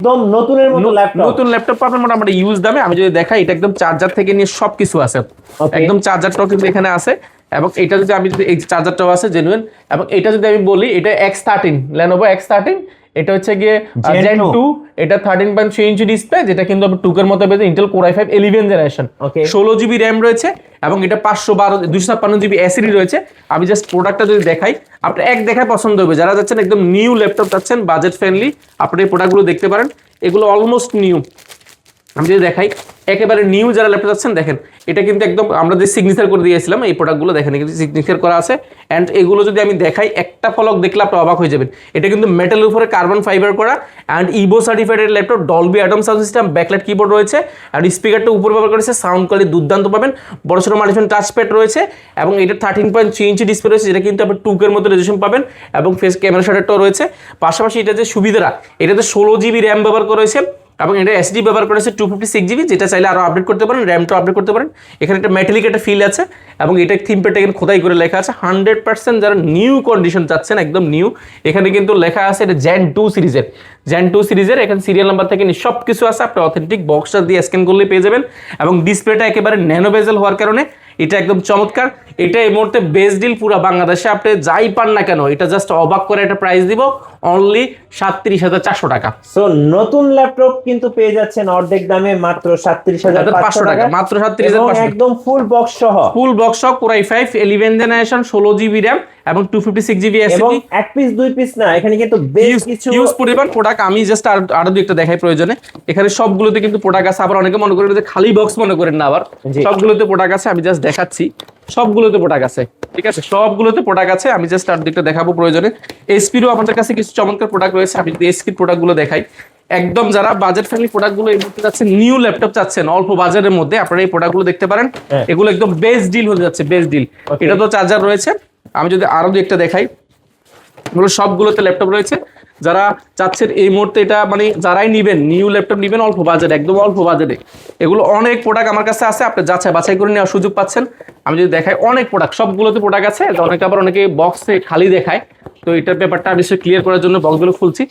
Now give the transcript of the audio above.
একদম নতুনের মতো ল্যাপটপ, নতুন ল্যাপটপ পাবেন মোটামুটি ইউজ দামে। আমি যদি দেখাই, এটা একদম চার্জার থেকে নিয়ে সবকিছু আছে, একদম চার্জারটাও কিন্তু এখানে আছে। এবং এটা যদি আমি এই চার্জারটাও আছে জেনুইন। এবং এটা যদি আমি বলি, এটা X13 Lenovo X13, এটা হচ্ছে গিয়ে Gen 2, এটা 13.3 ইঞ্চি ডিসপ্লে, যেটা কিন্তু টুকের মতো পেয়েছে Intel Core i5 11 generation, 16 GB RAM রয়েছে এবং এটা 256 জিবি এসএসডি রয়েছে। আমি জাস্ট প্রোডাক্টটা যদি দেখাই, আপনি এক দেখায় পছন্দ হবে। যারা যাচ্ছেন একদম নিউ ল্যাপটপ চাচ্ছেন, বাজেট ফ্রেন্ডলি, আপনি এই প্রোডাক্টগুলো দেখতে পারেন। এগুলো অলমোস্ট নিউ। আমি যদি দেখাই, একেবারে নিউ যারা ল্যাপটপ আছেন, দেখেন এটা কিন্তু একদম আমরা যে সিগনেচার করে দিয়েছিলাম, এই প্রোডাক্টগুলো দেখেন কিন্তু সিগনেচার করা আছে। অ্যান্ড এগুলো যদি আমি দেখাই, একটা ফলক দেখলে আপনি অবাক হয়ে যাবেন। এটা কিন্তু মেটালের উপরে কার্বন ফাইবার করা and Evo certified laptop, Dolby Atmos sound system, backlight keyboard রয়েছে অ্যান্ড স্পিকারটা উপর ব্যবহার করেছে, সাউন্ড কোয়ালিটি দুর্দান্ত পাবেন। বড় ছোটো মাল্টিফান টাচপ্যাড রয়েছে এবং এটা 13.3 ইঞ্চি ডিসপ্লে রয়েছে, যেটা কিন্তু আপনি টুকের মতো রেজুলেশন পাবেন এবং ফেস ক্যামেরা শাটারটাও রয়েছে। পাশাপাশি এটা যে সুবিধাটা, এটাতে 16 জিবি র্যাম ব্যবহার করা হয়েছে এবং এটা এসডি ব্যবহার করেছে 256 জিবি, যেটা চাইলে আরও আপডেট করতে পারেন, র্যামটাও আপডেট করতে পারেন। এখানে একটা মেটালিক একটা ফিল আছে এবং এটা থিমপ্যাডটা এখানে খোদাই করে লেখা আছে 100%। যারা নিউ কন্ডিশন চাচ্ছেন, একদম নিউ, এখানে কিন্তু লেখা আছে এটা Gen 2 সিরিজের, Gen 2 সিরিজের। এখানে সিরিয়াল নাম্বার থেকে সব কিছু আছে, আপনি অথেন্টিক বক্সটা দিয়ে স্ক্যান করলে পেয়ে যাবেন। এবং ডিসপ্লেটা একেবারে ন্যানো বেজেল হওয়ার কারণে এটা একদম চমৎকার। এটা এই মুহূর্তে বেস্ট ডিল পুরো বাংলাদেশে, আপনি যাই পান না কেন, এটা জাস্ট অবাক করে একটা প্রাইস দিব, অনলি 37,400 টাকা। সো নতুন ল্যাপটপ কিন্তু পেয়ে যাচ্ছেন অর্ধেক দামে, মাত্র 37,500 টাকা, মাত্র 37,500, একদম ফুল বক্স সহ। ফুল বক্স সহ Core i5 11 generation, 16 GB RAM এবং 256 জিবি এসএসডি। এবং এক পিস দুই পিস না, এখানে কিন্তু বেশ কিছু ইউজ পরিমাণ প্রোডাক্ট। আমি জাস্ট আরো দুই একটা দেখাই প্রয়োজনে। এখানে সবগুলোতে কিন্তু প্রোডাক্ট আছে। আবার অনেকে মনে করেন যে খালি বক্স মনে করেন না, আবার সবগুলোতে প্রোডাক্ট আছে। আমি জাস্ট দেখাচ্ছি, সবগুলোতে প্রোডাক্ট আছে, ঠিক আছে, সবগুলোতে প্রোডাক্ট আছে। আমি জাস্ট আর দিকটা দেখাবো প্রয়োজনে। এসপিরও আমাদের কাছে কিছু চমৎকার প্রোডাক্ট রয়েছে। আমি যদি এসপির প্রোডাক্টগুলো দেখাই, একদম যারা বাজেট ফ্রেন্ডলি প্রোডাক্টগুলো এই মুহূর্তে যাচ্ছেন, নিউ ল্যাপটপ চাচ্ছেন অল্প বাজারের মধ্যে, আপনারা এই প্রোডাক্টগুলো দেখতে পারেন। এগুলো একদম বেস্ট ডিল হয়ে যাচ্ছে, বেস্ট ডিল। এটা তো চার্জার রয়েছে। আমি যদি আরো দুই একটা দেখাই, এগুলো সবগুলোতে ল্যাপটপ রয়েছে। যারা চাচ্ছেন এই মুহূর্তে এটা মানে যারাই নেবেন, নিউ ল্যাপটপ নেবেন অল্প বাজেট, একদম অল্প বাজেটে, এগুলো অনেক প্রোডাক্ট আমার কাছে আছে, আপনি যাচাই বাছাই করে নেওয়ার সুযোগ পাচ্ছেন। আমি যদি দেখাই, অনেক প্রোডাক্ট, সবগুলোতে প্রোডাক্ট আছে। অনেকে আবার অনেকে বক্সে খালি দেখায়, তো এটার ব্যাপারটা আমি ক্লিয়ার করার জন্য বক্সগুলো খুলছি।